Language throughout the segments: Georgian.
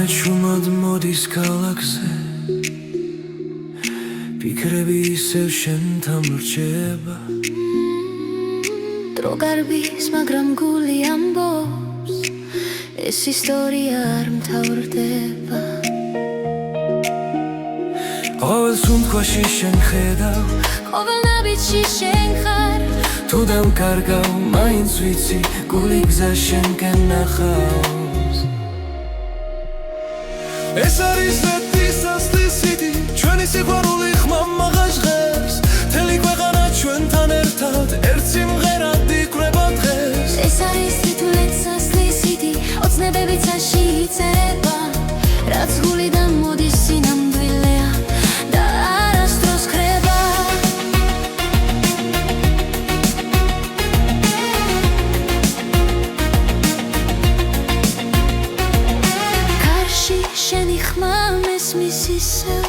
ჩუმად მოდის ქალაქზე ფიქრები ისევ შენთან ვრჩება დრო გარბის მაგრამ გული ამბობს ეს ისტორია არ მთავრდება ყოველ სუნთქვაში შენ ხედავ ყოველ ნაბიჯში შენ ხარ თუ დამკარგავ მაინც ვიცი გული გზა შენკენ ნახავს ეს არის ზეთის ასლისიდი ჩვენი სიყვარული ხმამაღა ჟღერს მთელი ქვეყანა ჩვენთან ერთად ერთ სიმღერად იკვრება დღეს ეს არის თითულეთ სასლისიდი ოცნებები ცაში იწერება რაც გულიდან მოდის სინამდვილეა და არასდროს ხრება კარში შენი ხმა მესმის ისევ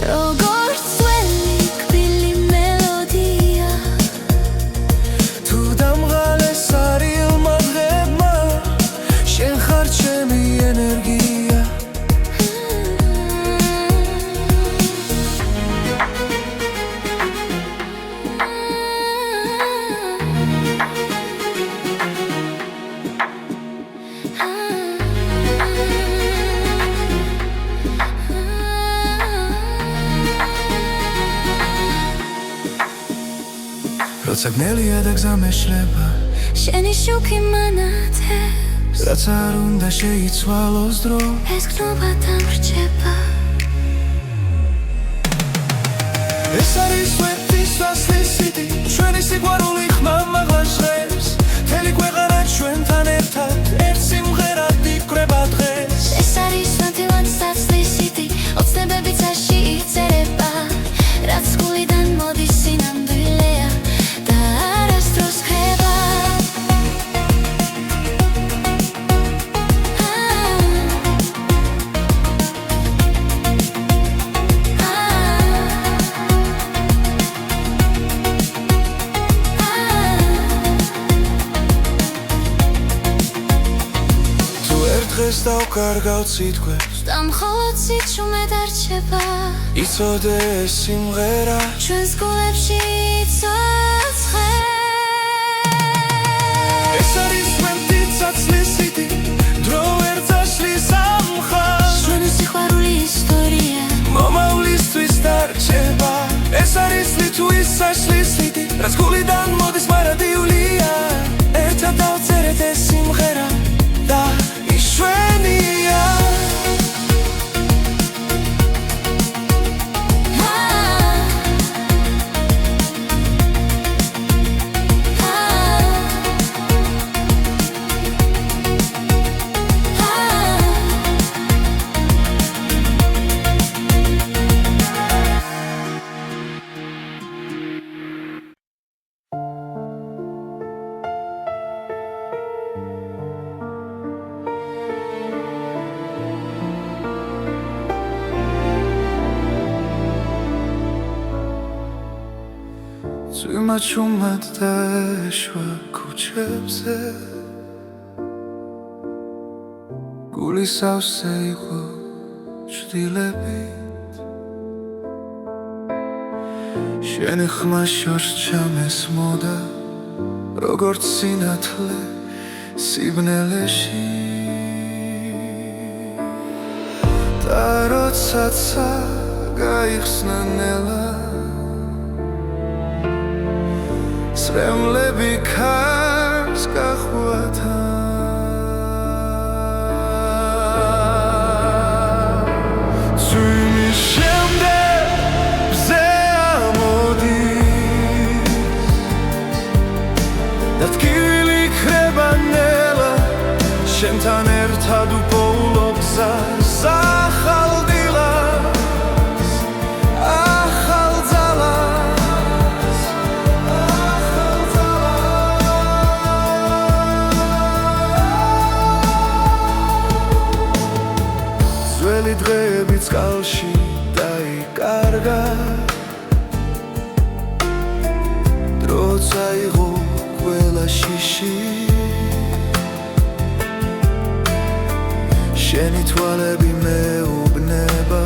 როგორც ძველი კბილი მელოდია თუ დამღალეს არილმა დღებმა შენ ხარ ჩემი ენერგია როცა გნელია და გზა მეშლება შენი შუქი მანათებს რაც არ უნდა შეიცვალოს დრო ეს გნობა დამრჩება ეს არის ზეთის ასლისიდი ჩვენი სიყვარული ხმამაღლა ჟღერს მთელი ქვეყანა ჩვენთან ერთად ერთ სიმღერად იკვრება დღეს ეს არის თვითონ სასლისიდი ოცნებები ცაში იწერება რაც გულიდან მოდის სინამდვილეა და არასდროს ხრება თუ ერთ დღეს დავკარგავ სიტყვებს და მხოლოდ სიჩუმე დარჩება იცოდე ეს სიმღერა ჩვენს გულებში იცოცხლე ეს არის ჩვენი სასლისიდი დრო ვერ წაშლის ამ მხარს ჩვენი სიყვარული ისტორია მომავლისთვის დარჩება ეს არის ლიტვის სასლისიდი რაც გულიდან მოდის მარადიულია ერთად დავწერეთ ეს სიმღერა და იშვენია Τσვიმად დაეშვა ქუჩებზე გული სავსე იყო ჭდილებით შენი ხმა შორს ჩამესმოდა როგორც სინათლე სიბნელეში და როდესაც გაიხსნა ნელა სრემლები ქარს გახვათა წვიმის შემდეგ ბზე ამოდის და ტკივილი ქრება ნელა შენთან ერთად უპოულო გზას ახალ დილას ახალ ძალას ძველი დღეები წყალში დაიკარგა დრო წაიღო ყველა შიში შენი თვალები მეუბნება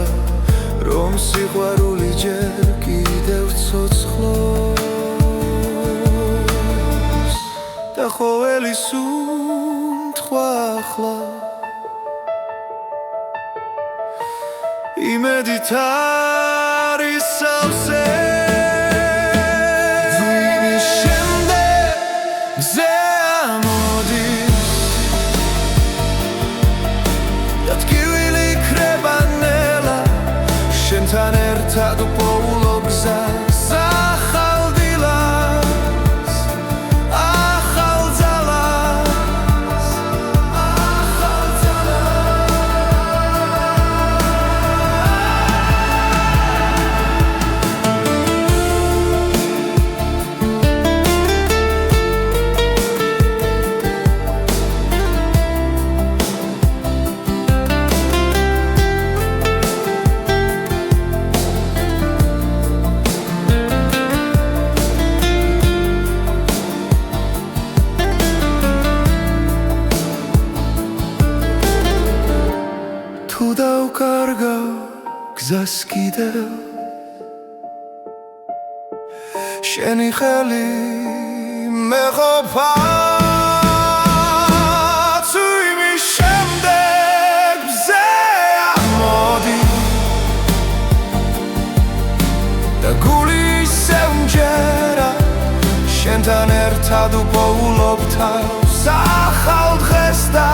რომ სიყვარული ჯერ კიდევ ცოცხლობს და ყოველი სუნთქვა ახლა იმედით არის სავსე ვინ შემდეგ მზე ამოდის და ტკივილი იქნება ნელა შენთან ერთად უპოულობ გზას ახალ დილას ახალ ძალას ახალ თუ დავკარგავ გზას კიდევ შენი ხელი მეყოფა თუ იმის შემდეგ მზე ამოდის და გული ისევ მჯერა შენთან ერთად უპოულობ თავს ახალ დღეს და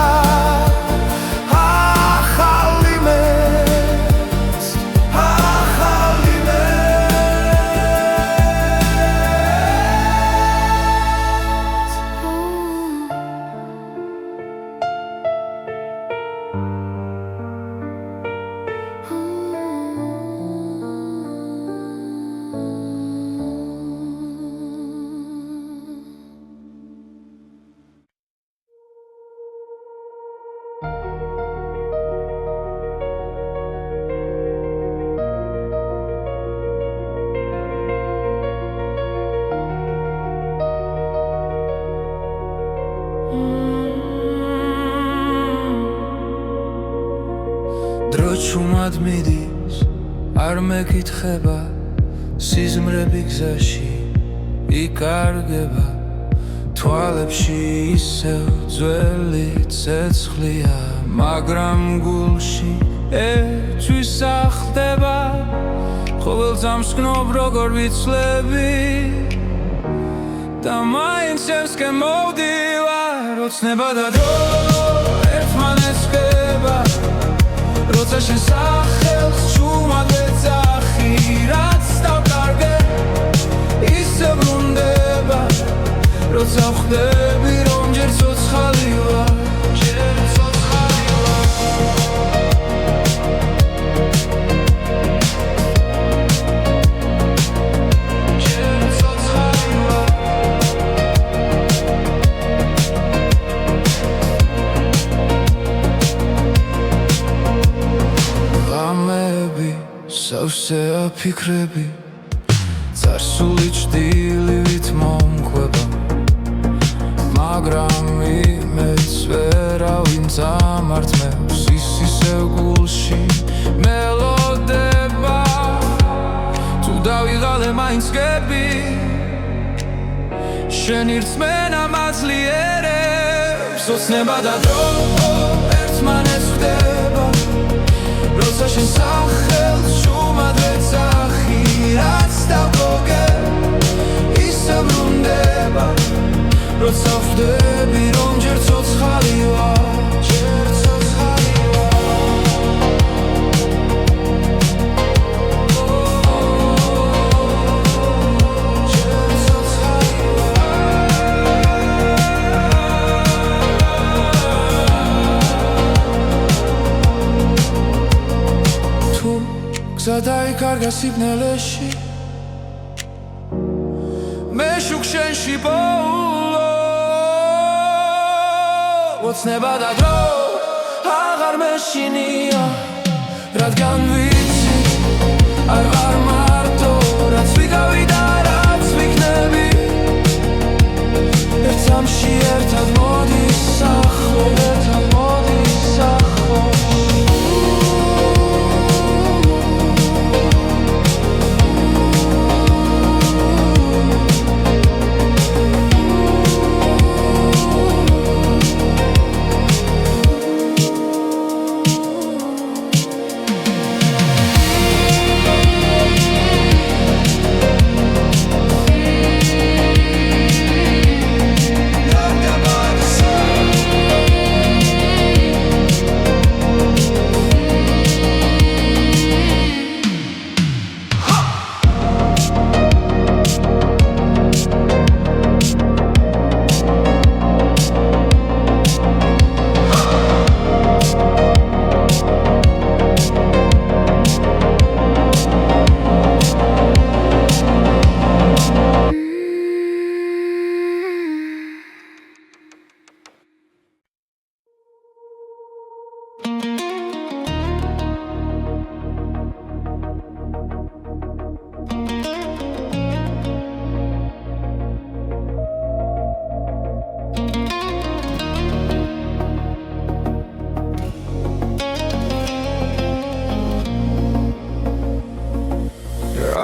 დრო ჩუმად მიდის არ მეკითხება სიზმრები გზაში იკარგება თვალებში ისევ ძველი ცეცხლია მაგრამ გულში ერთვის ახდება ყოველ წამს გნობ როგორ ვიცლები და მაინც ევსკენ მოვდივარ ოცნება და დრო ერთმანეთს ხდება როცა შენ სახელს ჩუმად ვეძახი რაც დავკარგე ისე ბრუნდება როცა ვხვდები რომ ჯერ ცოცხალი ვარ ჯერ ცოცხალი ვარ ჯერ ცოცხალი ვარ სავსეა ფიქრები წარსული ჭდილივით მომკვება მაგრამ იმედს ვერავინ წამართმევს ის ისევ გულში მელოდება თუ დავიღალე მაინც გები შენი რწმენა მაძლიერებს ოცნება და დრო ერთმანეთს ხდება როცა შენ სახელს ჩუმად ვეძახი რაც დავგოგე ისე ბრუნდება როცა ვხვდები რომ ჯერ ცოცხალი ვარ ჯერ ცოცხალი გზა დაიკარგა სიბნელეში მე შუქ შენში პოულობ ოცნება და დრო აღარ მეშინია რადგან ვიცი არ ვარ მარტო რაც ვიგავი და რაც ვიქნები ერთ სამში ერთად მოდის ახლო ერთად მოდის ახლო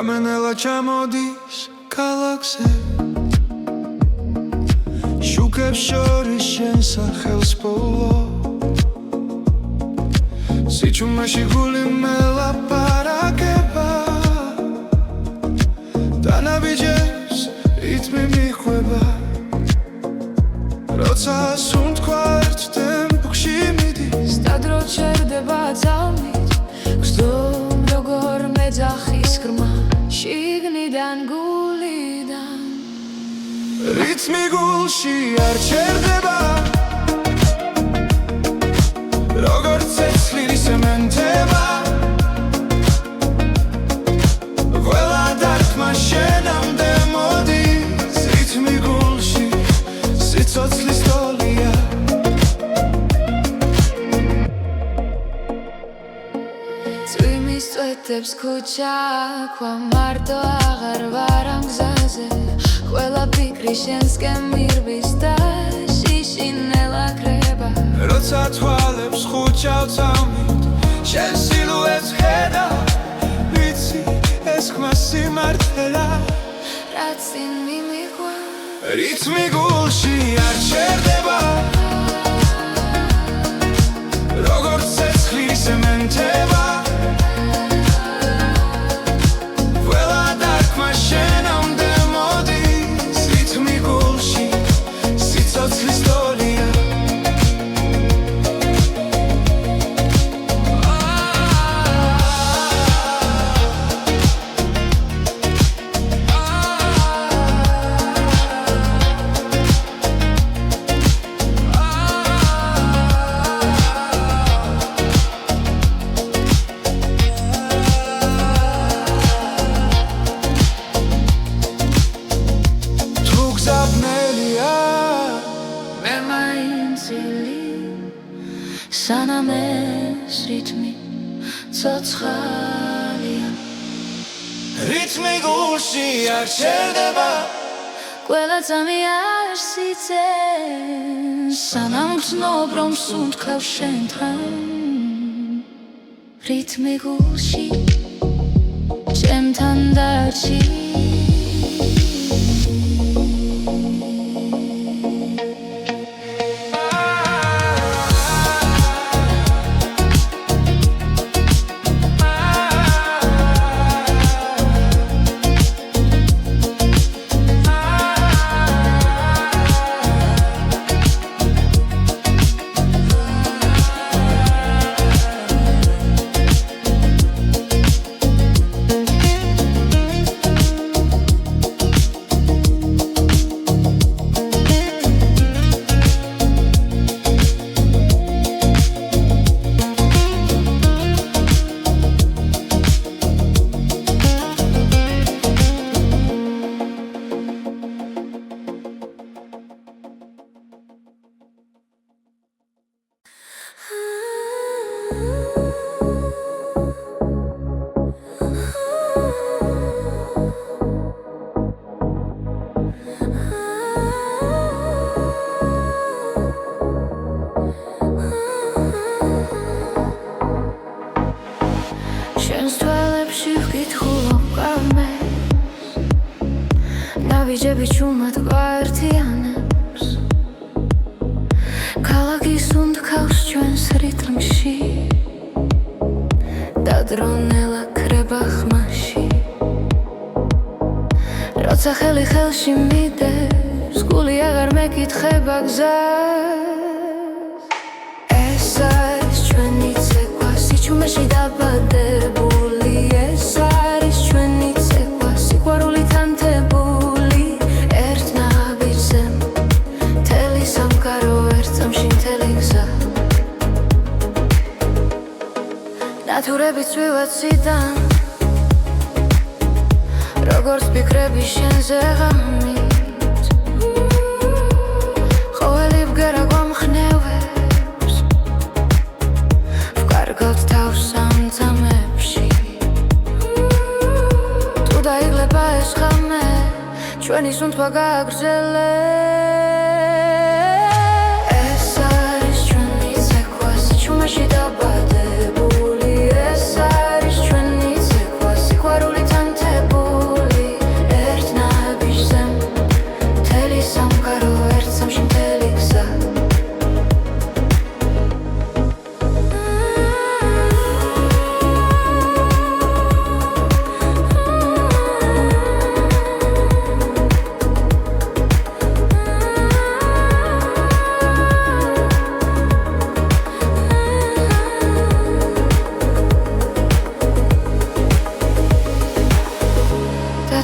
გამენელა ჩამოდის ქალაქზე შუქებს შორის შენ სახელს პოულო სიჩუმეში გული მელაპარაკება დანაბიჯებს რითმი მიხვება როცა სუნთქვა ერთ ტემპში მიდის სტადრო ჩერდება ძალმით გრძნომ როგორ მეძახის ღრმა შიგნიდან გულიდან რითმი გულში არ ჩერდება როგორც ცეცხლი სემენტება ყველა დარტყმა შენამდე მოდის რითმი გულში სიცოცხლის ტოლია წვიმის წვეთებს ქუჩა ქვა მარტო აღარ ვარ ამ გზაზე ყველა ფიქრი შენსკენ მირბის და შიშინელა კრება როცა თვალებს ხუჩავ წამით შენ სილუეტს ხედა ვიცი ეს ხმა სიმართლეა რაც წინ მიმიღვა რითმი გულში არ ჩერდება როგორც ცეცხლი სემენტება ყველა დარტყმა შენამდე მოდის რითმი გულში სიცოცხლის ტოლია სანამ ეს რითმი ცოცხალია რითმი გულში არ ჩერდება ყველა წამი არ სიცეს სანამ გრძნობ რომ სუნთქავ შენთან რითმი გულში ჩემთან დარჩი ნავიჯები ჩუმად გვაერთიანებს ქალაქი სუნთქავს ჩვენს რიტმში დადრონელა კრება ხმაში როცა ხელი ხელში მიდევს გული აღარ მეკითხება გზას ეს არის ჩვენი ცეკვა სიჩუმეში დაბადებული ეს არის ჩვენი ცეკვა სიყვარულით ანთებული ერთ ნაბიჯზე მთელი სამყარო ერთ წამში მთელი გზა ნათურები წვივა ციდან როგორც ფიქრები შენზე ღამით ყოველი ბგერა გვამხნევებს ვკარგავთ თავს ამ წამებში თუ დაიღლება ეს ღამე ჩვენი სუნთქვა გააგრძელებს ეს არის ჩვენი ცეკვა სიჩუმეში დაბადებული ეს არის ჩვენი ცეკვა სიყვარულით ანთებული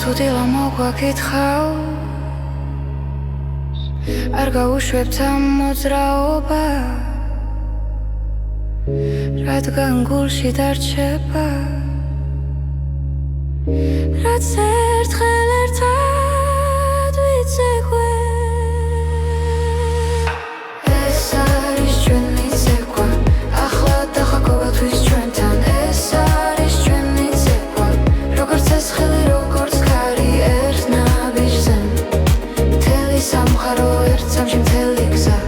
თუ დილა მოგვაკითხავს არ გაუშვებთ ამ მოძრაობა რადგან გულში დარჩება რაც ერთხელ ერთად ვიცეკვე ეს არის ჩვენი ცეკვა ახლა დახა ყოველთვის ჩვენთან ეს არის ჩვენი ცეკვა როგორც ეს ხელი როგორც ქარი ერთ ნაბიჯზე მთელი სამყარო ერთ სამში მთელი გზა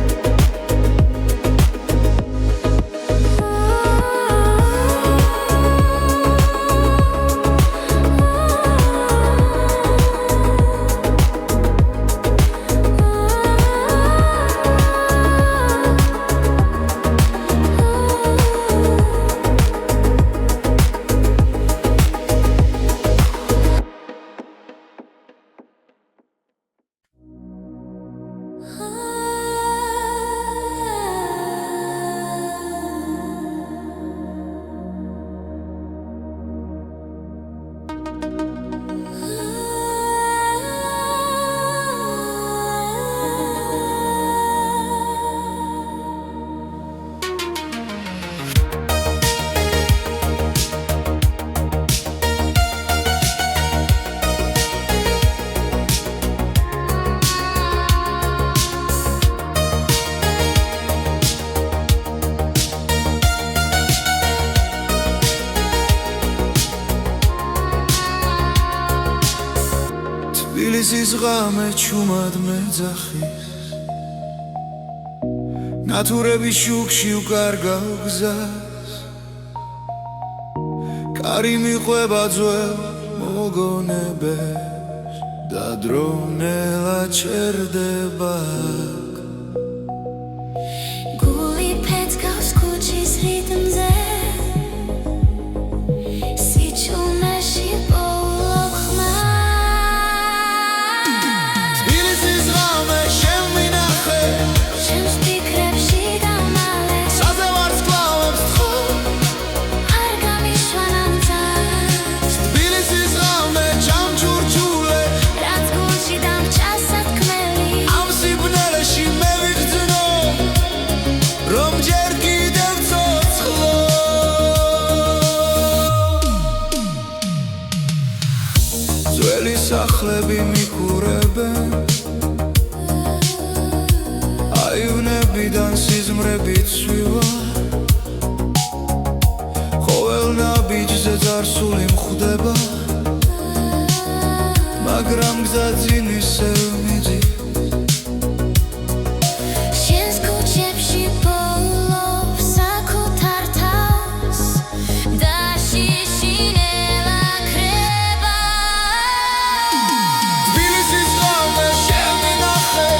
თბილისის ღამე ჩუმად მეძახის ნათურების შუქში უკარგავ გზას კარი მიყვება ძველ მოგონებებს და დრონელა ჩერდება გული ფეთქავს ქუჩის რიტმზე სიჩუმეში პოულობ ხმას თბილისის ღამე შემინახე შენს ფიქრებში დამალე საზე ვარსკვლავებს თხო არ გამიშვა ნამძარს თბილისის ღამე ჩამჩურჩულე რაც გულში დამჭა სათქმელი ამ სიბნელეში მე ვიგრძნო რომ ჯერ კიდევ ცოცხლო ძველი სახლები მიყურებენ აივნებიდან სიზმრები ცვივა ყოველ ნაბიჯზე წარსული მხვდება მაგრამ გზა წინ ისევ მიდის შენს ქუჩებში პოულობ საკუთარ თავს და შიშინელა ქრება თბილისის ღამე შემინახე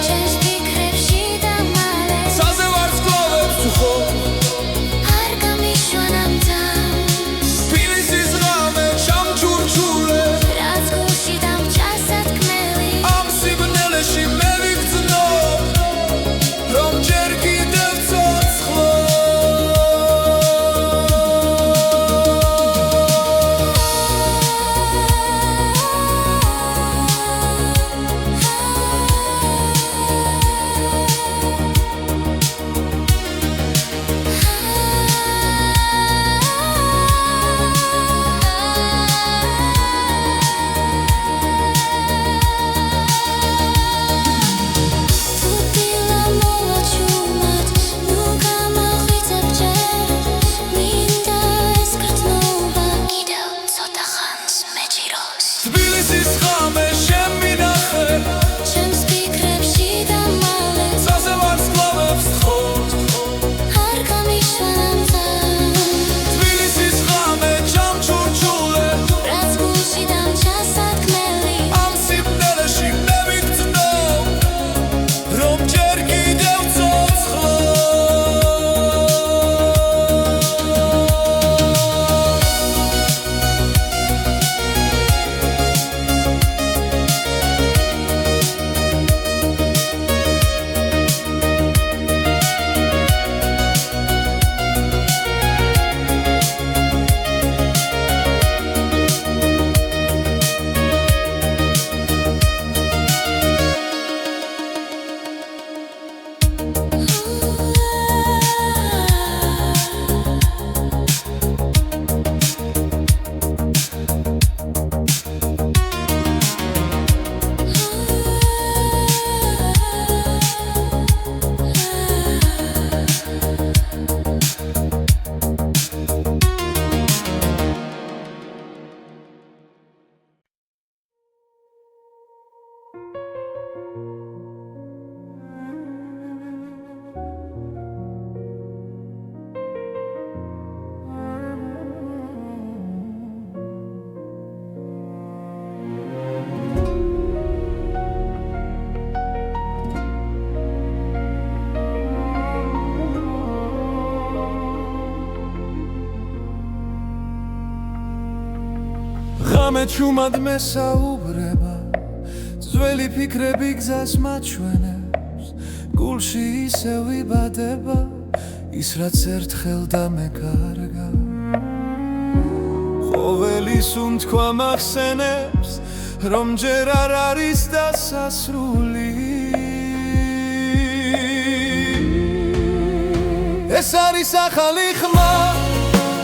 შენს ფიქრებში დამალე საზე ვარსკვლავებს თხო არ გამიშვა ნამძარს თბილისის ღამე ჩამჩურჩულე რაც გულში დამჭა სათქმელი ღამე ჩუმად მესაუბრება ძველი ფიქრები გზას მაჩვენებს გულში ისევ იბადება ის რაც ერთხელ დამეკარგა ყოველი სუნთქვა მახსენებს რომ ჯერ არ არის დასასრული ეს არის ახალი ხმა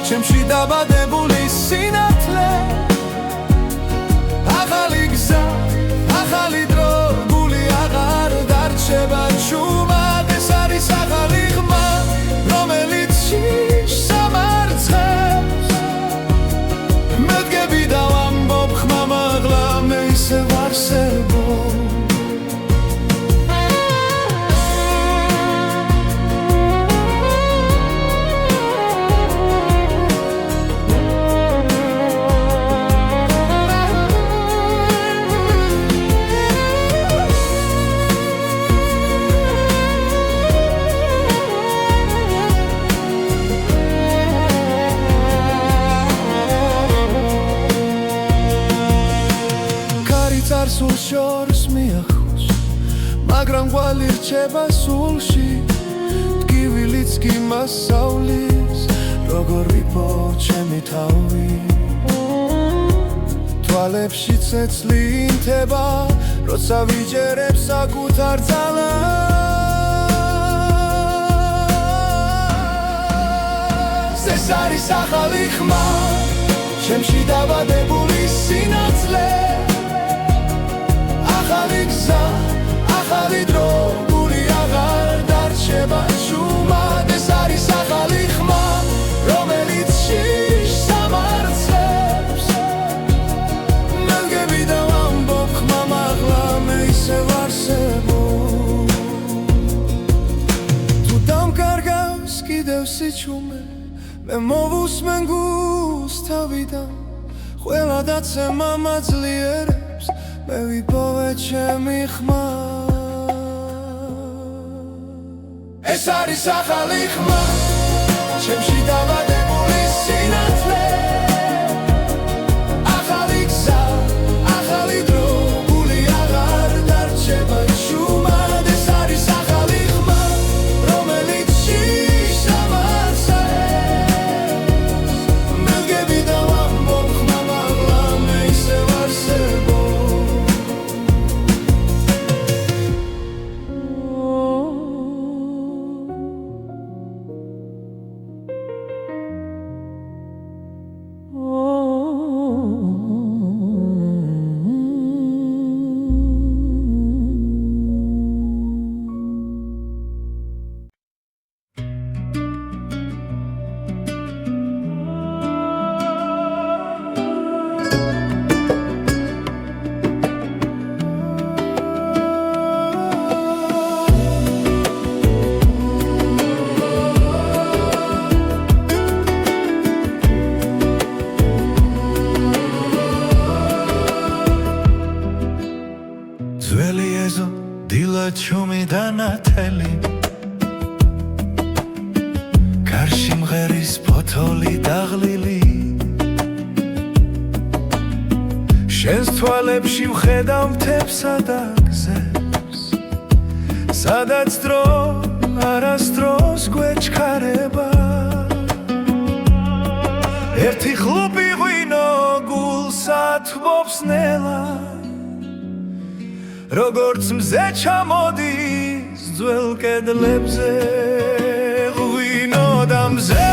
ჩემში დაბადებული სინათლე ახალი გზა ახალი დრო გული აღარ დარჩება ჩუმად ეს არის ახალი ხმა რომელიც შიშს ამარცხებს მე დგები და ვამბობ ხმა მაღლა მე ისევ არსებობ სულ შორს მიახოს მაგრამ ყვალი რჩება სულში ტკივილიც კი მასავლის როგორ ვიპო ჩემი თავი თვალებში ცეცლი ინთება როცა ვიჯერებ საკუთარ ძალას ეს არის ახალი ხმა ჩემში დაბადებული სინათლე ახალი გზა, ახალი დრო, გული აღარ დარჩება ჩუმად ეს არის ახალი ხმა, რომელიც შიშს ამარცხებს მე დგები და ვამბობ ხმა მაღლა მე ისევ არსებობ თუ დამკარგავს კიდევ სიჩუმე მე მოვუსმენ გულს თავიდან ყველა დაცემა მაძლიერებს მე ვიპოვე ჩემი ხმა ეს არის ახალი ხმა ჩემში დაბადებული სინათლე ახალი გზა ახალი დრო გული აღარ დარჩება ჩუმად ეს არის ახალი ხმა რომელიც შიშს ამარცხებს მე დგები და ვამბობ ხმა მაღლა მე ისევ არსებობ ჩუმი დანათელი გარში მღერის ფოთოლი დაღლილი შენს თვალებში ვხედავ მთებსა და გზებს სადაც დრო არასდროს გვეჩქარება ერთი ხლუპი ღვინო გულს ათბობს ნელა როგორც მზე ჩამოდის ძველ კედლებზე ღვინო და მზე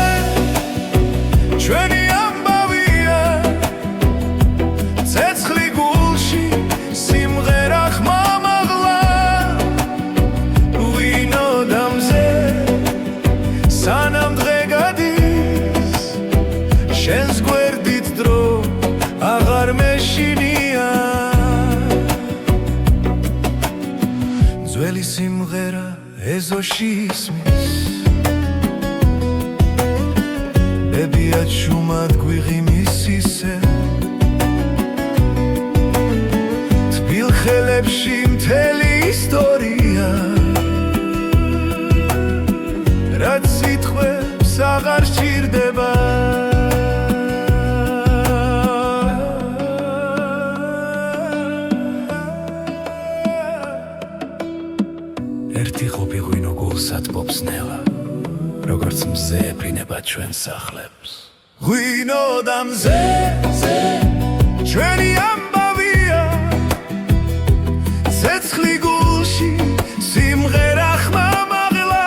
ჩვენი ამბავია ცეცხლი გულში სიმღერა ხმა მაღლა ღვინო და მზე სანამ დღე გადის შენს გვერდით დრო აღარ მეშინია ძველი სიმღერა ეზოში ისმის ებია ჩუმად გვიღიმის ისე თბილ ხელებში მთელი ისტორია რაც სიტყვებს აღარ სჭირდება ჩვენ სახლებს ღვინოდა მზეზე ჩვენი ამბავია ცეცხლი გულში სიმღერა ხმამაღლა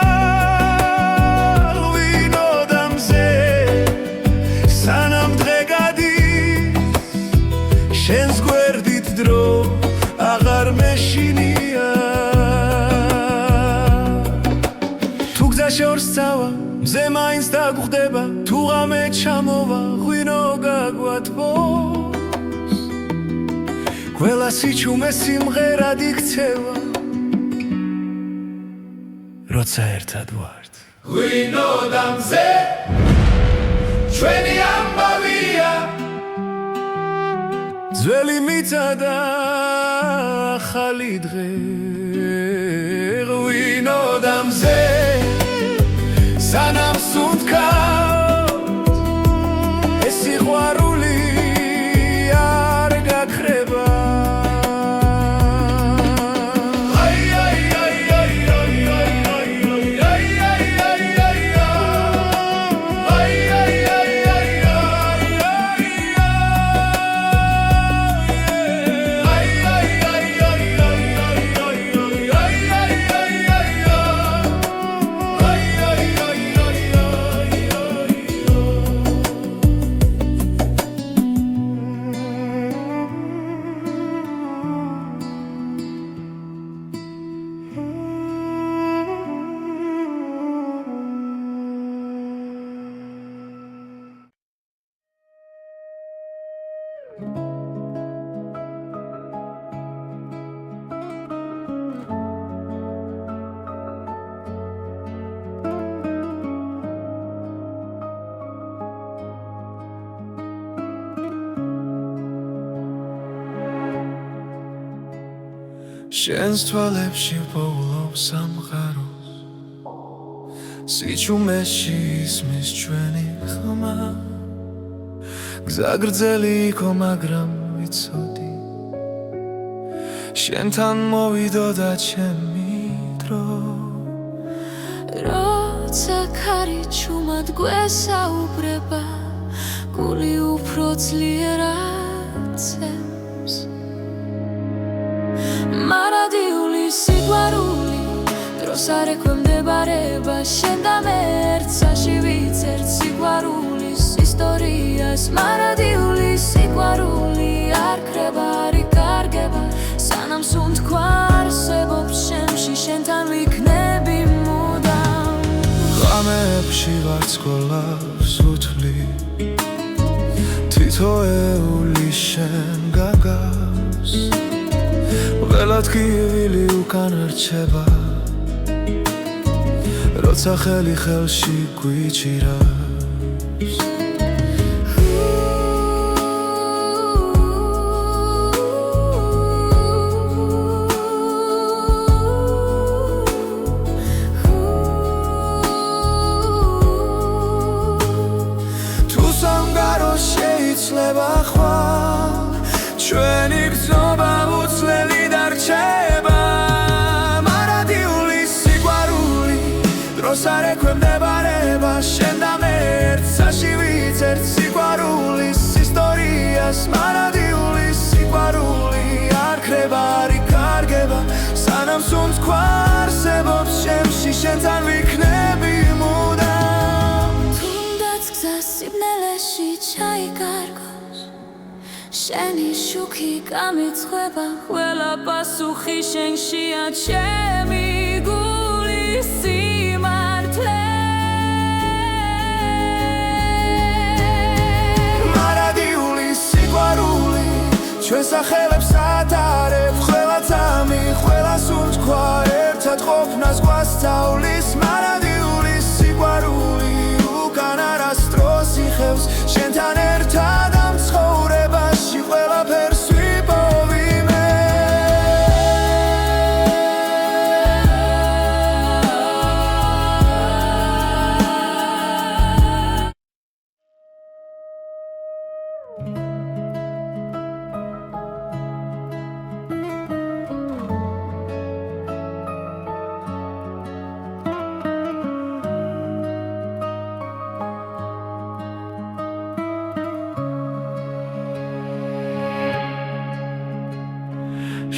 ღვინოდა მზე სანამ დღე გადის შენს გვერდით დრო აღარ მეშინია თუ გზა შორს წავა მზე მაინც დაგხვდება თუ ღამე ჩამოვა ღვინო გაგვათბოს ყველა სიჩუმე სიმღერად იქცევა როცა ერთად ვართ ღვინოდა მზე ჩვენი ამბავია ძველი მიწა და ახალი დღე ღვინოდა მზე სანამ სუნთქავთ ეს სიყვარული არ გაქრება შენს თვალებში პოულობს სამყაროს სიჩუმეში ისმის ჩვენი ხმა გზა გრძელი იყო მაგრამ ვიცოდი შენთან მოვიდოდა ჩემი დრო როცა ქარი ჩუმად გვესაუბრება გული უფრო ძლიერად ცემს მარადიული სიყვარული დროს არ ექვემდებარება შენ და მე ერთსაში ვიცერთ სიყვარულის ისტორიას მარადიული სიყვარული არ ქრება არ იკარგება სანამ სუნთქვა არსებობს შემში შენთან ვიქნები მუდამ ღამეებში ვარცხოლავს უთვლი თითოეული შენ გაგავს ველად კივილი უკან რჩება როცა ხელი ხელში გვიჭირავს თუ სამგარო შეიცლება ხვალ ჩვენი გზნობა უცვლელი დარჩება მარადიული სიყვარული დროს არ ექვემდებარება შენ და მე ერთსაში ვიცერთ სიყვარულის ისტორიას მარადიული სიყვარული არ ქრება არ იკარგება სანამ სუნთქვა არსებობს შემში შენთან ვიქნები მუდამ თუნდაც გზა სიბნელეში ჩაიკარგოს შენი შუქი გამიცხება ყველა პასუხი შენშია ჩემი გულის სიმართლე მარადიული სიყვარული ჩვენ სახელებს ატარებ ყველა წამი ყველა სუნთქვა ერთად ყოფნას გვასწავლის მარადიული სიყვარული უკან არასდროს იხევს შენთან ერთად ამ ცხოვრებაში ყველაფერს ვიპოვი მე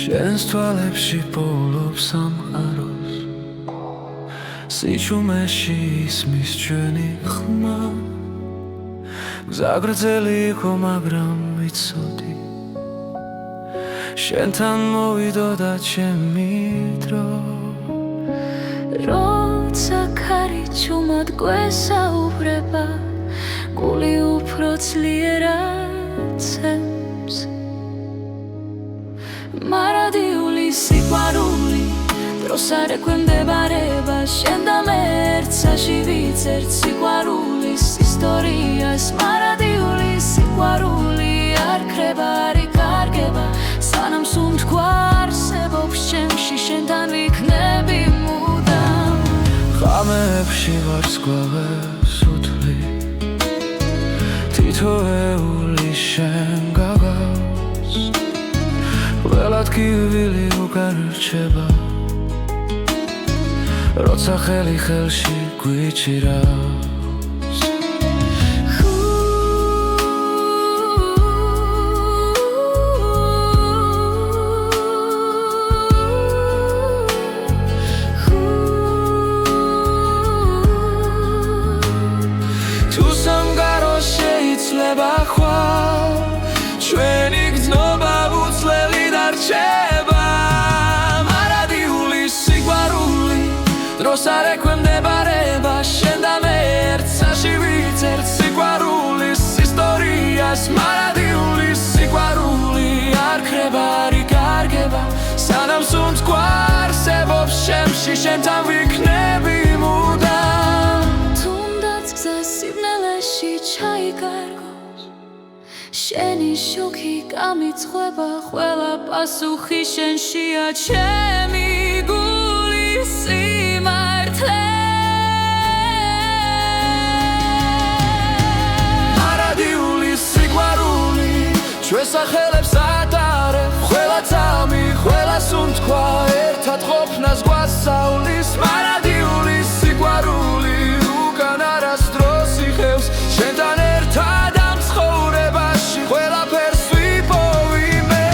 შენს თვალებში პოულობს სამყაროს სიჩუმეში ისმის ჩვენი ხმა გზა გრძელი იყო მაგრამ ვიცოდი შენთან მოვიდოდა ჩემი დრო როცა ქარი ჩუმად გვესაუბრება გული უფრო ძლიერად ცემს მარადიული სიყვარული დროს არ ექვემდებარება შენ და მე ერთსაში ვიცერთ სიყვარულის ისტორიას მარადიული სიყვარული არ ქრება არ იკარგება სანამ სუნთქვა არსებობს ჩემში შენთან ვიქნები მუდამ ღამეებში ვარსკვლავებს უთვლი თითოეული შენ გაგავს ყველა ტკივილი უკან რჩება როცა ხელი ხელში გვიჭირავს ჩვენი გრძნობა უცვლელი დარჩება მარადიული სიყვარული დროს არ ექვემდებარება შენ და მე ერთსაში ვიცერთ სიყვარულის ისტორიას მარადიული სიყვარული არ ქრება არ იკარგება სანამ სუნთქვა არსებობს ჩემში შენთან ვიქნები მუდამ თუნდაც გზა სიბნელეში ჩაიკარგო შენი შუქი გამიცხება ყველა პასუხი შენშია ჩემი გულის სიმართლე მარადიული სიყვარული ჩვენს სახელებს ატარებ ყველა წამი ყველა სუნთქვა ერთად ყოფნას გვასწავლის მარადიული სიყვარული უკან არასდროს იხევს შენთან ერთად ყველაფერს ვიპოვი მე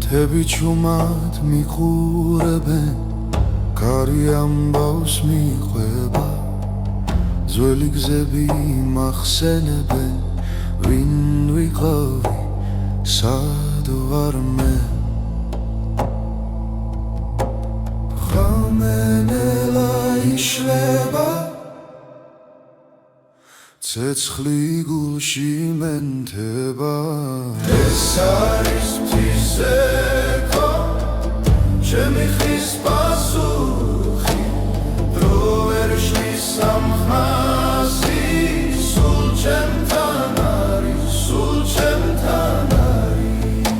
თები ჩუმად მიყურებენ კარი ამბავს მიყვება ძველი გზები მახსენებენ ვინ ვიყავი სად ვარ მე ღამენელა იშლება ცეცხლი გულში მენთება ეს არის ღვთისექო ჩემი ხის პასუხი დრო ვერ შლის სამხასი სულ ჩემთან არის სულ ჩემთან არის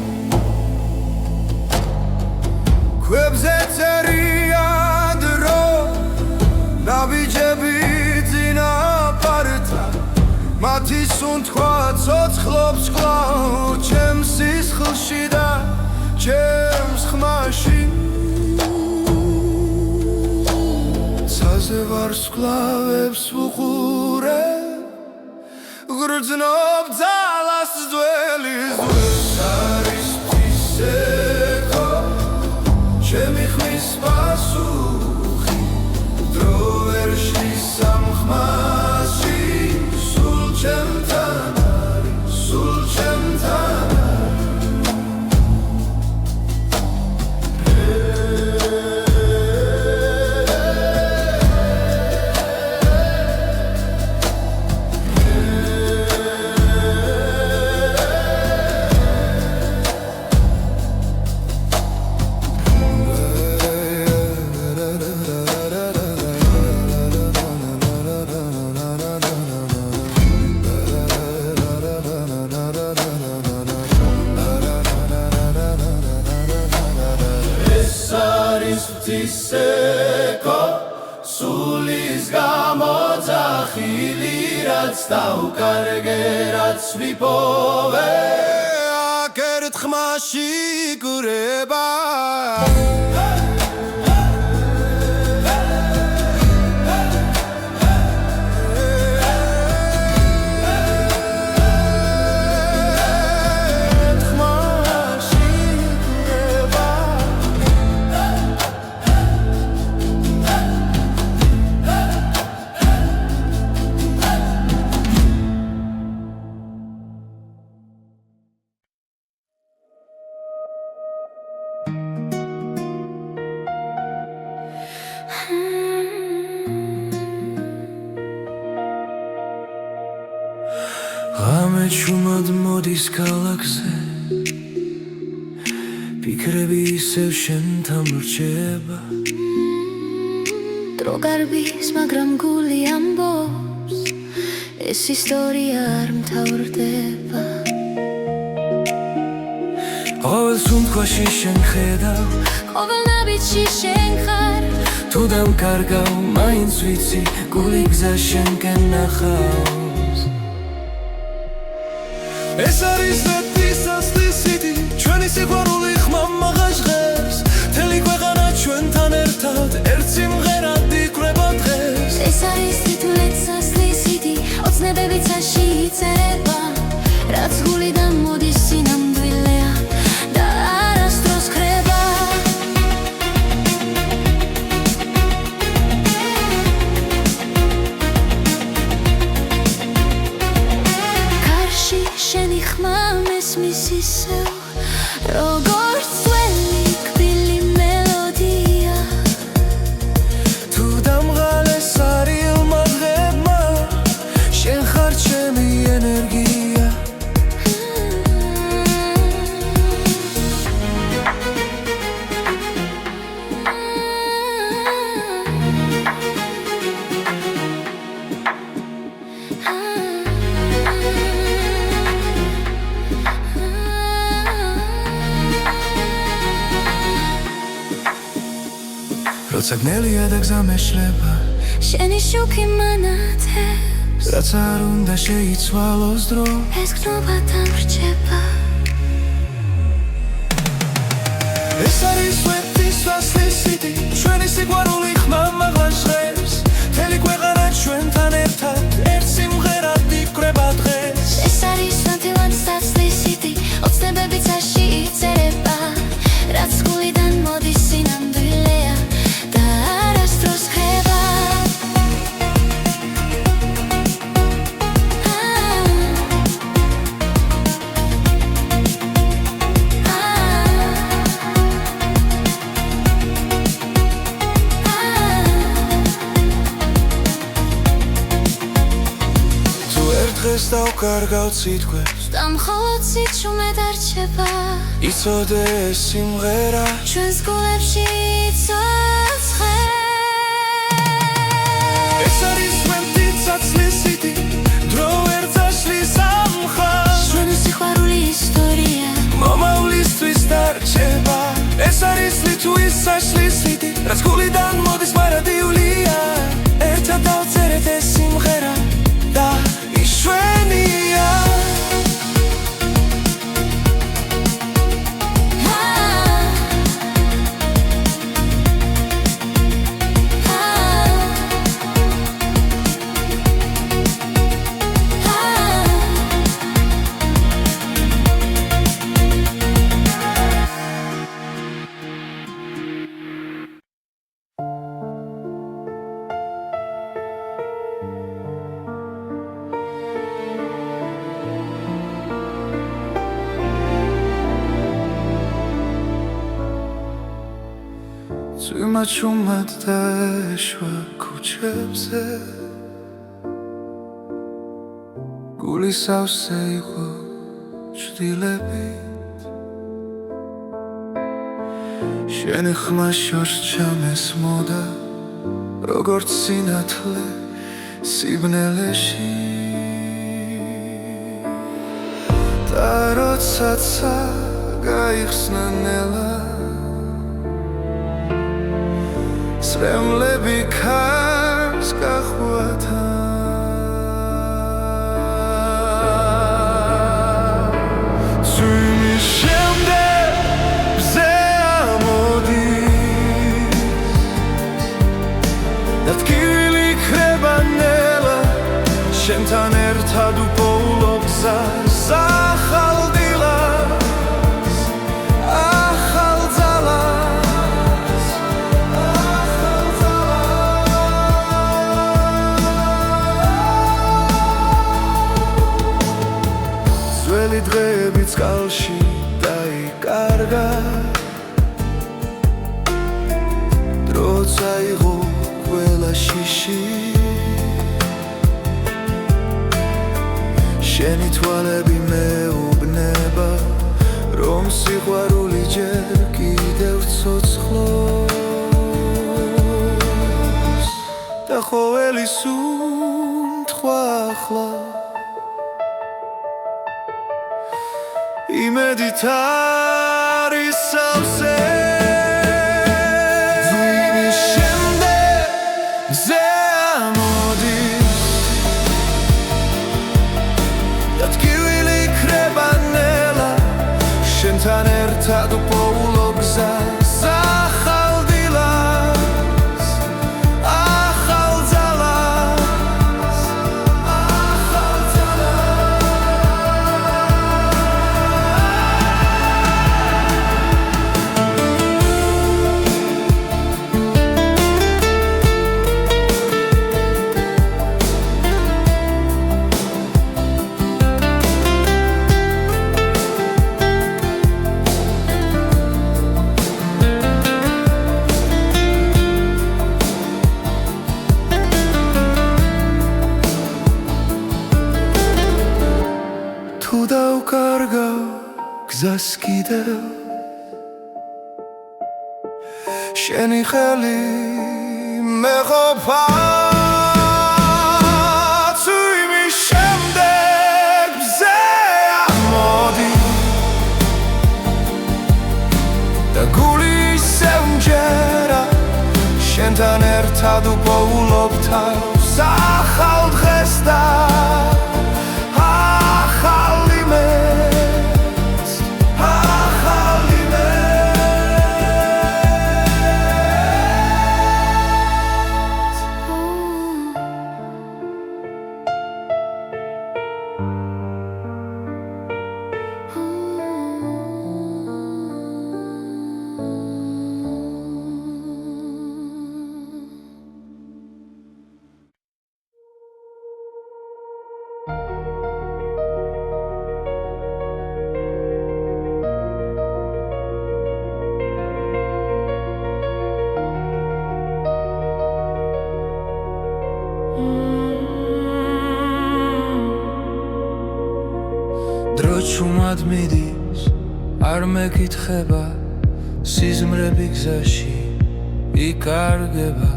ქვებზე წერია დრო ნაბიჯები წინაპართან მათი სუნთქვა ცოცხლობს კვლავ ჩემს სისხლში და ჩემს ხმაში ცაზე ვარსკვლავებს ვუყურებ გრძნობ ძალას ძველი ზღვის არის ღვთისექო ჩემი ხმის პასუხი არის ღვთისეკო სულის გამოძახილი რაც დავკარგე რაც ვიპოვე აქ ერთხმაში გრება Ամեջումად մոդիս կալակზე Պիկրեվի իսև շեն թամրջեբա Տրոգարբիս մագրամ գուլի ամբոս Ես իստորիա արմթավորդեպա Ողել սունքվա շիշեն խեդավ Կովել նաբիտ շիշեն խար Թուդամ կարգավ մայն սույցի գուլիկ զաշեն կեննախավ Ես արիս նետիս ասլիսիդի Չվենի սիգվարուլի խմամ մաղաշղես Թելիկ վեղանա չվեն թաներթատ Էրցիմ ғերատի կրեբատ ղես Ես արիս դիտուլեց ասլիսիդի Օծնեբևից աշի ծերեպա Რაც գուլի դամ մոդիսին ամդվիլեա Դա արաստրոս կրեբա Շենի խմամ ես միսիսև Ռոգորդ ծվելիք բիլի մելոդիա Թուդամ ғալ ես արիլ մադղեմա Շեն խարչեմի էներգիա Ռոցակնելի ադակ զամեշլեպա Շենի շուքի մանաթես Რაც არ უნდა შეიცვალოს დრო ეს გნობა დამრჩება ეს არის სვეტის ვასლისიდი ჩვენი სიყვარული ხმამ მაღლაშრებს მთელი ქვეყანა ჩვენთან ერთად ერთ სიმღერად იკვრება დღეს ეს არის სვანთილად სასლისიდი ოცნებებიც აში იწერება რაც გულიდან მოდის სინამდვილეა და არასდროს ხება დღეს დავკარგავ სიტყვებს და მხოლოდ სიჩუმე დარჩება იცოდე ეს სიმღერა ჩვენს გულებში იცოცხლებს ეს არის სვეტი საცლისიდი დრო ვერ წაშლის ამ ხალხს ჩვენი სიყვარული ისტორია მომავლისთვის დარჩება ეს არის ლიტვის საშლისიდი რაც გულიდან მოდის მარადიულია ერთად დავწერეთ ეს სიმღერა და იშვენია Ծույմաչումատ դաշվա քուչებზე Գուլիս ավսեիղո չդիլեպիտ Շենի խմաշոր չամես մոդա Ռոգորդ սինաթլե սիբնելեշի Տարոցացա գայիխսնանելա რემლები ქარს გახვათა წვიმის შემდეგ მზე ამოდის და ტკივილი ქრება ნელა შენთან ერთად უპოულობ გზას ახალ დილას ახალ ძალას ახალ ძალას ძველი დღეები წყალში დაიკარგა დროც აიღო ყველა შიში შენი თვალები მეუბნება რომ სიყვარული ჯერ კიდევ ცოცხლობს და ყოველი სუნთქვა ახლა იმედით არის სავსე ძვიმის შემდეგ მზე ამოდის და ტკივილი ქრება ნელა შენთან ერთად უპოულობ გზას ახალ დილას ახალ ძალას ახალ თუ დავკარგავ გზას კიდევ შენი ხელი მეყოფა წვიმის შემდეგ მზე ამოდის და გული ისევ მჯერა შენთან ერთად უპოულობ თავს ახალ დღეს და დრო ჩუმად მიდის არ მეკითხება სიზმრები გზაში იკარგება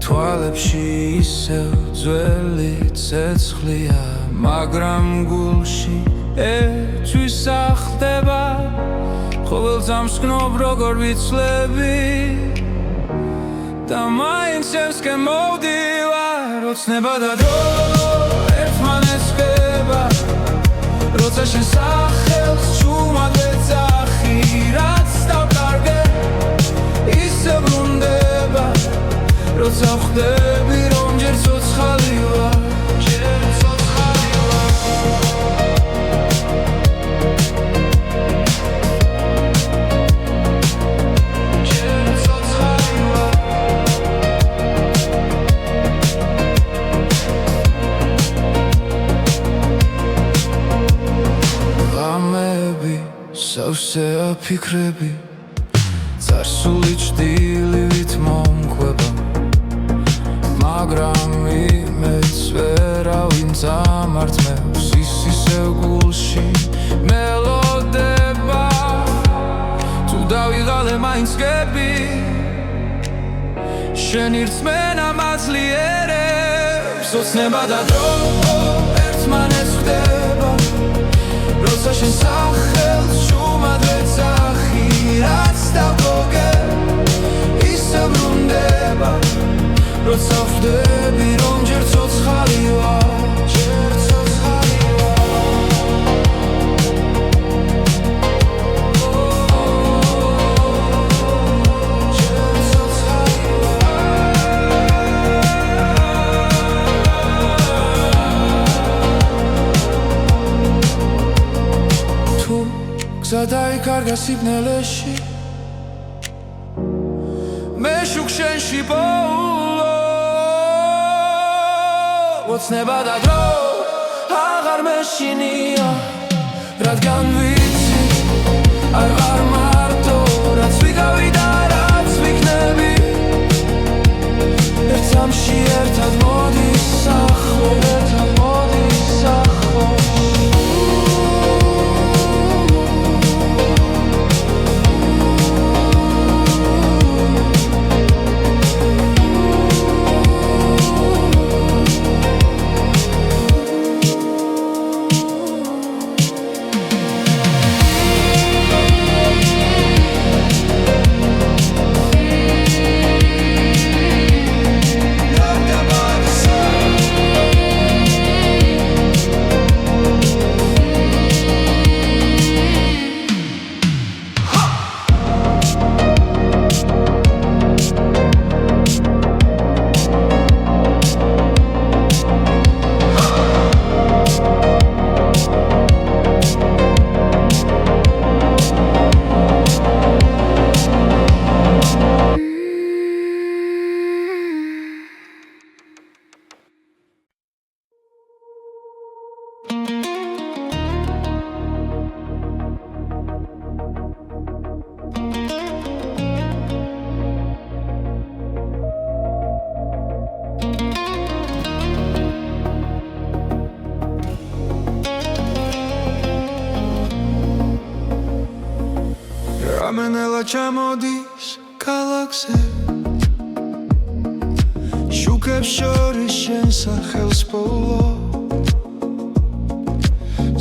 თვალებში ისევ ძველი ცეცხლია მაგრამ გულში ერთვის ახდება ყოველ წამს გნობ როგორ ვიცლები და მაინც ევსკენ მოვდივარ ოცნება და დრო ერთმანეთს ხდება როცა შენ სახელს ჩუმად ეძახი რაც დავკარგე ისე ბრუნდება როცა ვხვდები რომ ჯერ ცოცხალი ვარ ჯერ ცოცხალი ვარ ჯერ ცოცხალი ვარ ღამები სავსეა ფიქრები წარსული ჭდილივით მომკვება მაგრამ იმედს ვერავინ წამართმევს ის ისევ გულში მელოდება თუ დავიღალე მაინც გები შენი რწმენა მაძლიერებს ოცნება და დრო ერთმანეთს ხდება როცა შენ სახელს ჩუმად ვეძახი რაც დავგოგე ისე ბრუნდება კარგა სიბნელეში მე შუქშენში პოულო ოცნება და დრო აღარ მეშინია რადგან ვიცი არ ვარ მარტო რაც ვიგავი და რაც ვიქნები ერთამში ერთად მოდის სახო ერთად მოდის სახო Ramenela ჩამოდის ქალაქზე შუქებს შორის შენ სახელს პოულო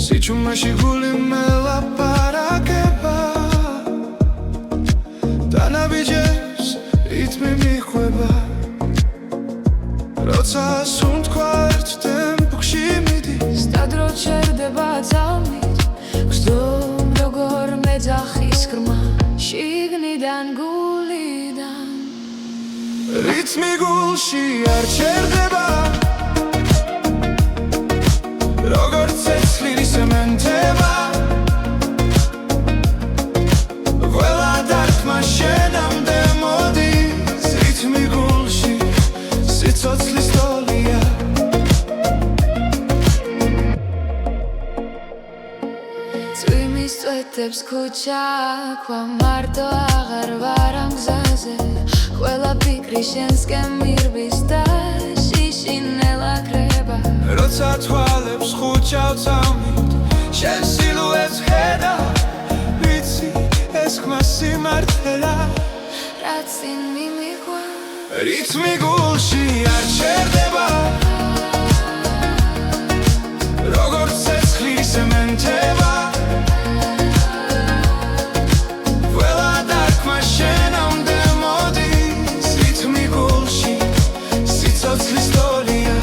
სიჩუმეში გული მელაპარაკება დანაბიჯებს რითმი მიხვება როცა სუნთქვა ერთ ტემპში მიდის და დრო ჩერდება ძალმით გზდომ როგორ მეძახის ხრმა შიგნიდან გულიდან რითმი გულში არ ჩერდება როგორც ცეცხლი სემენტება ყველა დარტყმა შენამდე მოდის რითმი გულში სიცოცხლის ტოლია წვიმის წვეთებს ქუჩა ქვა მარტო აღარ ვარ ამ გზაზე ყველა ფიქრი შენსკენ მირბის და შიშინელა კრება როცა თვალებს ხუჩავ წამით შენ სილუეტს ხედა ვიცი ეს ხმა სიმართლეა რაც წინ მიმიღვა რითმი გულში არ ჩერდება როგორც ცეცხლი სემენტება ყველა დარტყმა შენამდე მოდის რითმი გულში სიცოცხლის ტოლია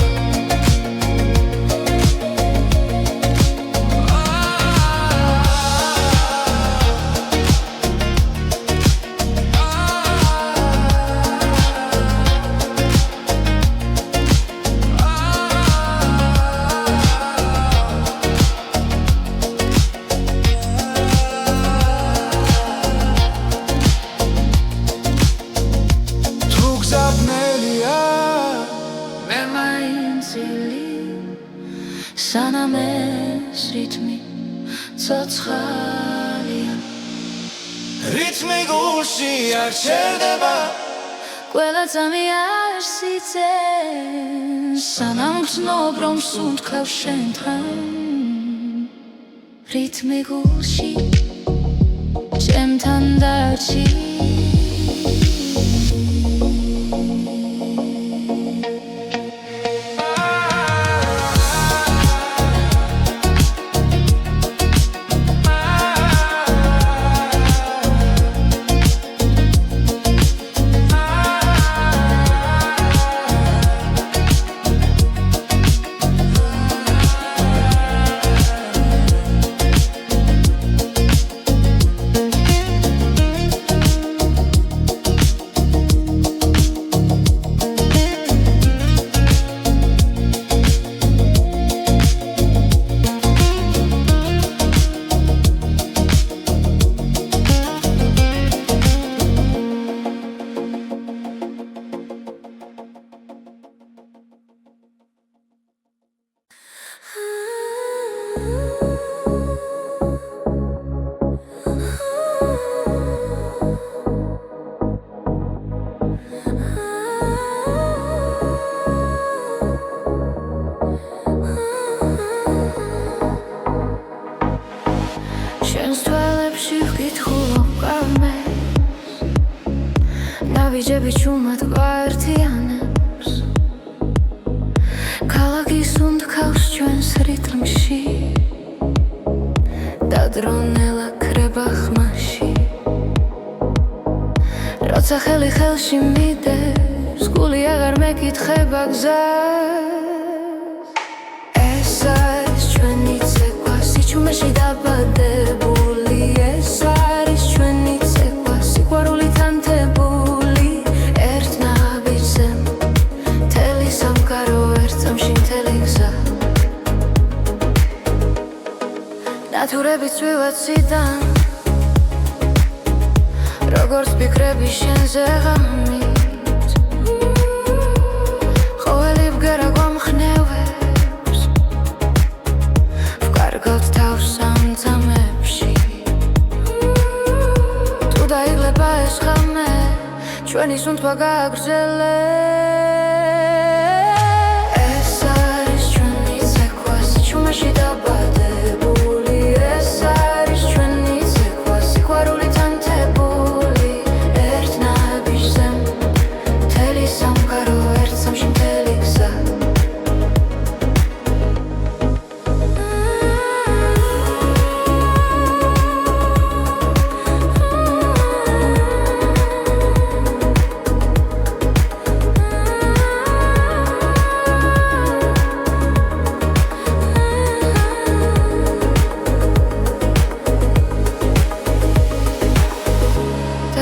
სანამ ეს რითმი ცოცხალია რითმი გულში არ ჩერდება ყველა წამი არ სიცეს სანამ გრძნობ რომ სუნთქავ შენთან რითმი გულში ჩემთან დარჩი ავიჯები ჩუმად გვაერთიანებს ქალაქის უნდქავს ჩვენს რიტმში და დრონელა ქრება ხმაში როცა ხელი ხელში მიდევს გული აღარ მეკითხება გზას ეს არის ჩვენი ცეკვა სიჩუმეში დაბადებული ეს არის ჩვენი ცეკვა სიყვარულით ანთებული ერთ ნაბიჯზე მთელი სამყარო ერთ წამში მთელი გზა ნათურები წვივაციდან როგორც ფიქრები შენზე ღამით ყოველი ბგერა გვამხნევებს ვკარგავთ თავს სამწამებში თუ დაიღლება ეს ღამე ჩვენი სუნთქვა გააგრძელებს ეს არის ჩვენი ცეკვა სიჩუმეში დაბადებული ეს არის ჩვენი ცეკვა სიყვარულით ანთებული ერთ ნაბიჯზე მთელი სამყარო ერთ წამში მთელი გზა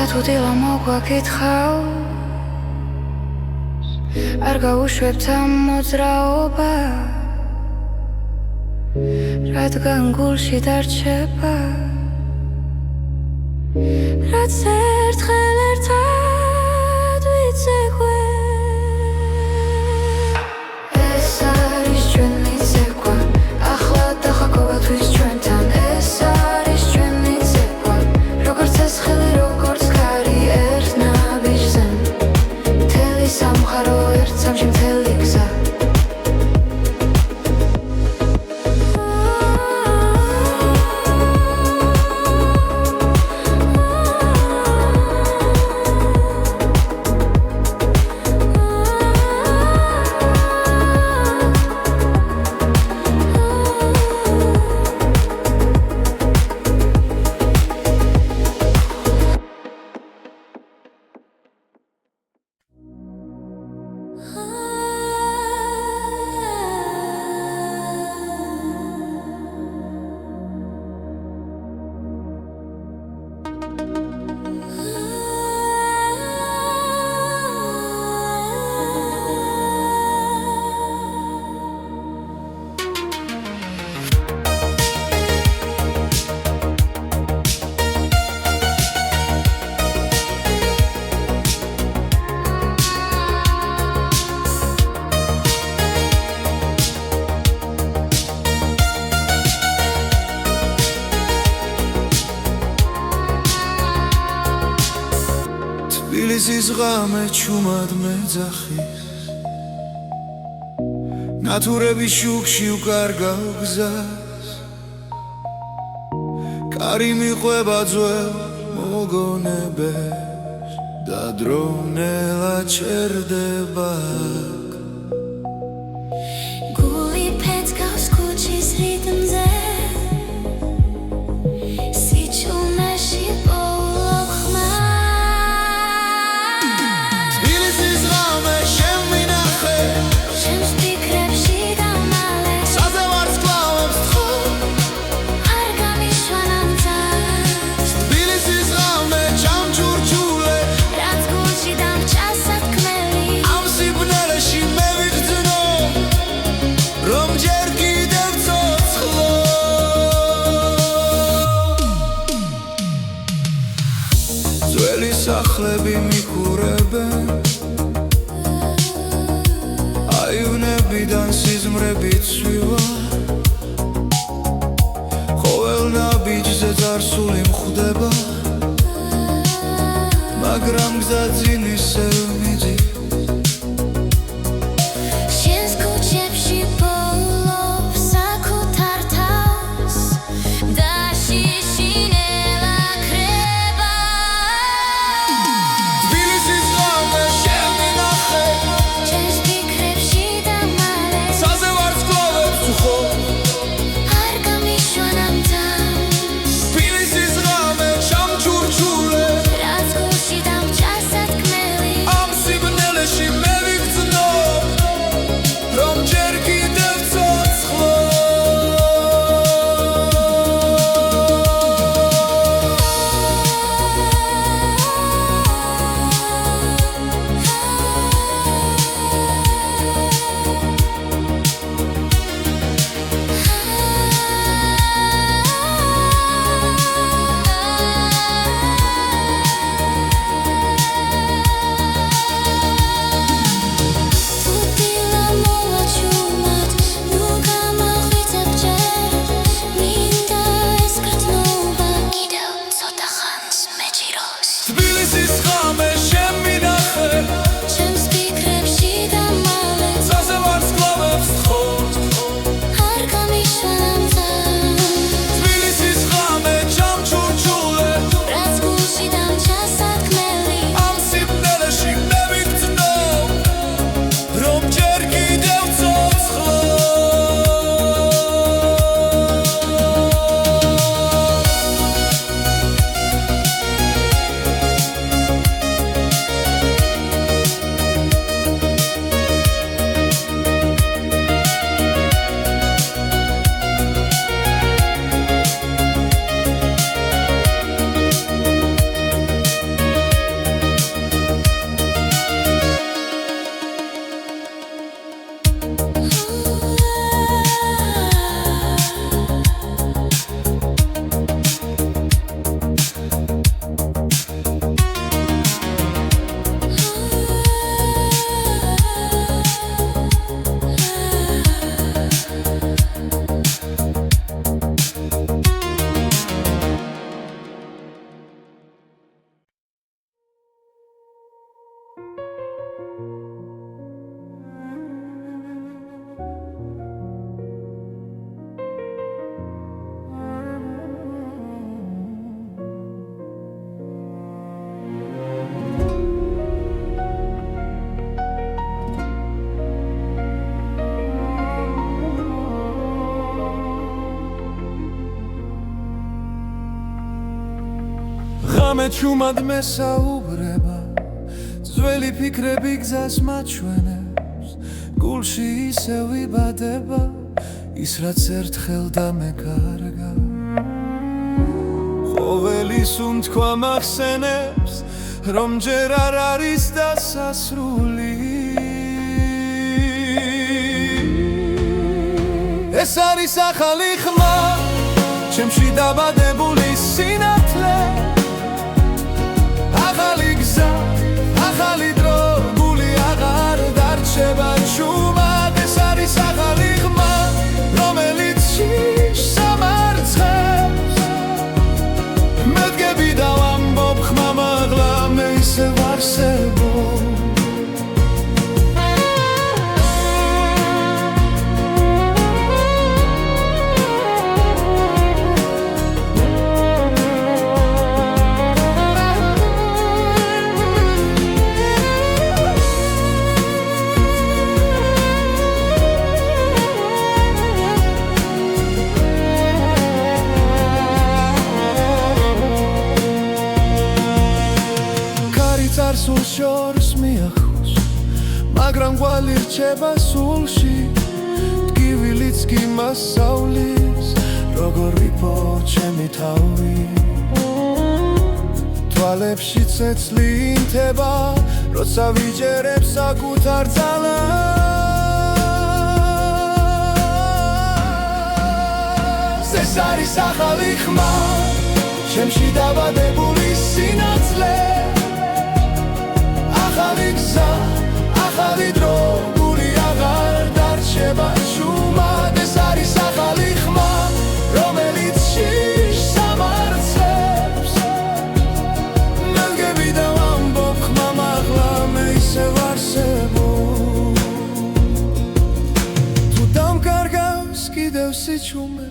თუ დილა მოგვაკითხავს არ გაუშვებთ ამ მოძრაობას რადგან გულში დარჩება რაც ერთხელ ერთად ვიცეკვე ეს არის ჩვენი ცეკვა ახლა დახაკოვათვის ჩვენთან ეს არის ჩვენი ცეკვა როგორც ეს ხელი როგორც ერთ ნაბიჯზე მთელი სამყარო ერთ წამში მთელი გზა თბილისის ღამე ჩუმად მეძახის ნათურები შუქში უკარგავ გზას კარი მიყვება ძველ მოგონებებს და დრონელა ჩერდება გული ფეთქავს ქუჩის რიტმზე სიჩუმეში პოულობ ხმას თბილისის ღამე შენ მინახე შენს ფიქრებში დამალე საძე ვარსკვლავებს თხო არ გამიშვან ამ წამს თბილისის ღამე ჩამჩურჩულე რაც გულში დამჭა სათქმელი ამ სიბნელეში მე ვიგრძნო რომ ჯერ კიდევ ცოცხლო ძველი სახლები მიყურებენ აივნებიდან სიზმრები ცვივა ყოველ ნაბიჯზე წარსული მხვდება მაგრამ გზა წინ ისევ მიდის შენს ქუჩებში პოულობ საკუთარ თავს და შიშინელა ქრება თბილისის ღამე ჩუმად მესაუბრება ძველი ფიქრები გზას მაჩვენებს გულში ისევ იბადება ის რაც ერთხელ დამეკარგა ყოველი სუნთქვა მახსენებს რომ ჯერ არ არის დასასრული ეს არის ახალი ხმა ჩემში დაბადებული სინათლე ახალი გზა, ახალი დრო, გული აღარ დარჩება ჩუმად ეს არის ახალი ხმა, რომელიც შიშს სამარცხებს მე დგები და ვამბობ ხმა მაღლა მე ისევ არსებობ სულ შორს მიახოს მაგრამ ყვალი რჩება სულში ტკივილიც კი მასავლის როგორ ვიპო ჩემი თავი თვალებში ცეცლი ინთება როცა ვიჯერებ საკუთარ ძალას ეს არის ახალი ხმა ჩემში დაბადებული სინათლე ახალი გზა, ახალი დრო, გული აღარ დარჩება ჩუმად ეს არის ახალი ხმა, რომელიც შიშს სამარცხებს მე დგები და ვამბობ ხმა მაღლა მე ისევ არსებობ თუ დამკარგავს კიდევ სიჩუმე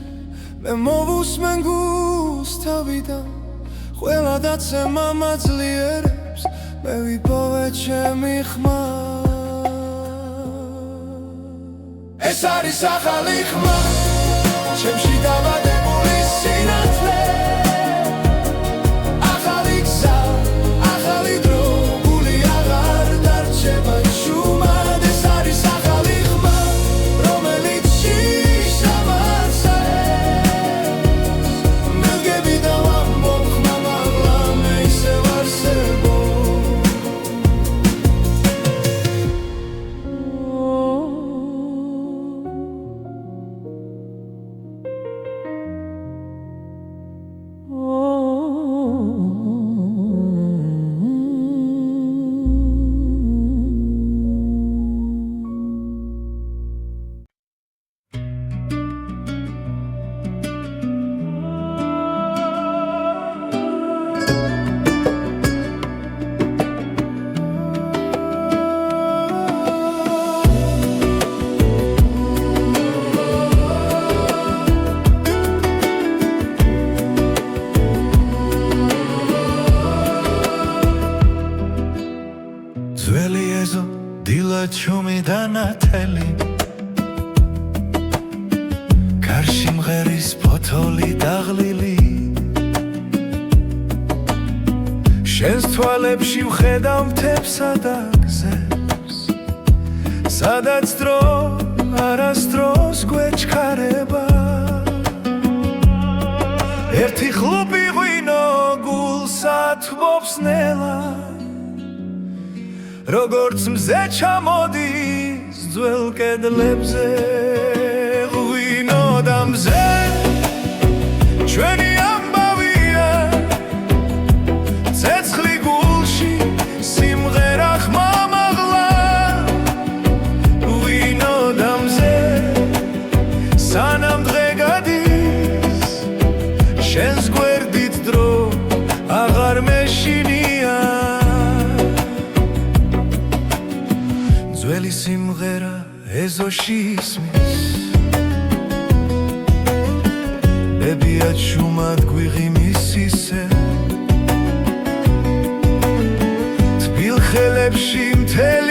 მე მოვუსმენ გულს თავიდან ყველა დაცემა მაძლიერებს მე ვიპოვე ჩემი ხმა ეს არის ახალი ხმა ჩემში დაბადებული სინათლე ახალი გზა, ახალი დრო, გული აღარ დარჩება ჩუმად ეს არის ახალი ხმა რომელიც შიშს სამარცხებს მე დგები და ვამბობ ხმა მაღლა მე ისევ არსებობ ჩუმი და ნათელი გარში მღერის ფოთოლი დაღლილი შენს თვალებში ვხედავ მთებსა და გზებს სადაც დრო არასდროს გვეჩქარება ერთი ხლუპი ღვინო გულს ათბობს ნელა როგორც მზე ჩამოდის ძველ კედლებზე ღვინო და მზე ჩვენი ამბავია ცეცხლი გულში სიმღერა ხმა მაღლა ღვინო და მზე სანამ დღე გადის შენს გვერდით დრო აღარ მეშინია სიმღერა ეზოში ისმის ბებია ჩუმად გვიღიმის ისე თბილ ხელებში მთელი